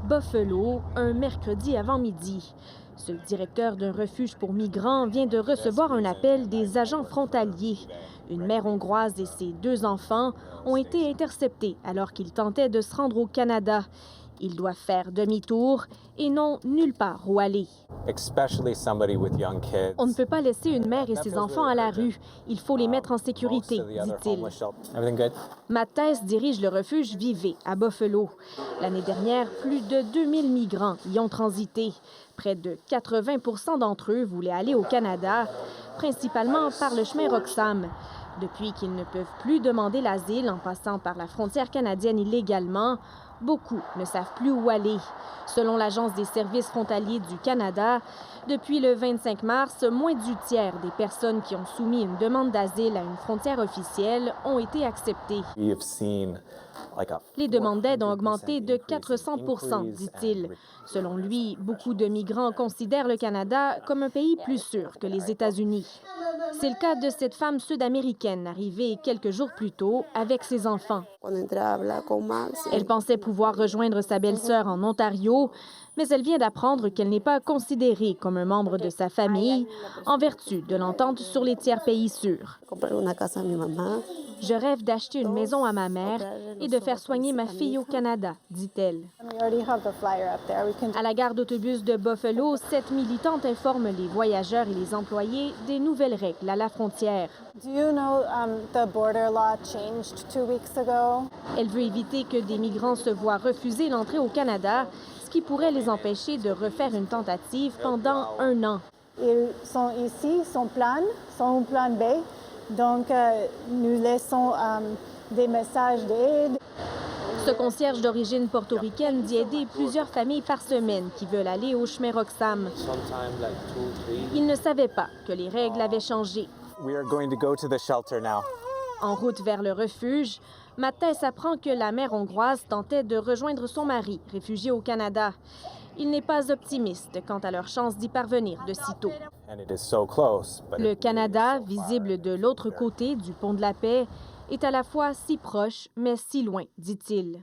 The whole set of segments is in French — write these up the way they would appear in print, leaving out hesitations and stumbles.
Buffalo, un mercredi avant midi. Ce directeur d'un refuge pour migrants vient de recevoir un appel des agents frontaliers. Une mère hongroise et ses 2 enfants ont été interceptés alors qu'ils tentaient de se rendre au Canada. Ils doivent faire demi-tour et n'ont nulle part où aller. On ne peut pas laisser une mère et ses enfants à la rue. Il faut les mettre en sécurité, dit-il. Matthias dirige le refuge Vivez à Buffalo. L'année dernière, plus de 2000 migrants y ont transité. Près de 80 d'entre eux voulaient aller au Canada, principalement par le chemin Roxham. Depuis qu'ils ne peuvent plus demander l'asile en passant par la frontière canadienne illégalement, beaucoup ne savent plus où aller. Selon l'Agence des services frontaliers du Canada, depuis le 25 mars, moins du tiers des personnes qui ont soumis une demande d'asile à une frontière officielle ont été acceptées. Les demandes d'aide ont augmenté de 400 %, dit-il. Selon lui, beaucoup de migrants considèrent le Canada comme un pays plus sûr que les États-Unis. C'est le cas de cette femme sud-américaine arrivée quelques jours plus tôt avec ses enfants. Elle pensait pouvoir rejoindre sa belle-sœur en Ontario, mais elle vient d'apprendre qu'elle n'est pas considérée comme un membre de sa famille en vertu de l'entente sur les tiers pays sûrs. Je rêve d'acheter une maison à ma mère et de faire soigner ma fille au Canada, dit-elle. À la gare d'autobus de Buffalo, cette militante informe les voyageurs et les employés des nouvelles règles à la frontière. Elle veut éviter que des migrants se voient refuser l'entrée au Canada, ce qui pourrait les empêcher de refaire une tentative pendant 1 an. Ils sont ici, sont un plan B. Donc, nous laissons des messages d'aide. Ce concierge d'origine portoricaine dit aider plusieurs familles par semaine qui veulent aller au chemin Roxham. Il ne savait pas que les règles avaient changé. En route vers le refuge, Matthias apprend que la mère hongroise tentait de rejoindre son mari, réfugié au Canada. Il n'est pas optimiste quant à leur chance d'y parvenir de sitôt. Le Canada, visible de l'autre côté du pont de la Paix, est à la fois si proche, mais si loin, dit-il.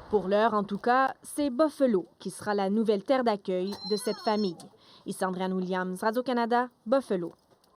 Pour l'heure, en tout cas, c'est Buffalo qui sera la nouvelle terre d'accueil de cette famille. Ici Andréane Williams, Radio-Canada, Buffalo.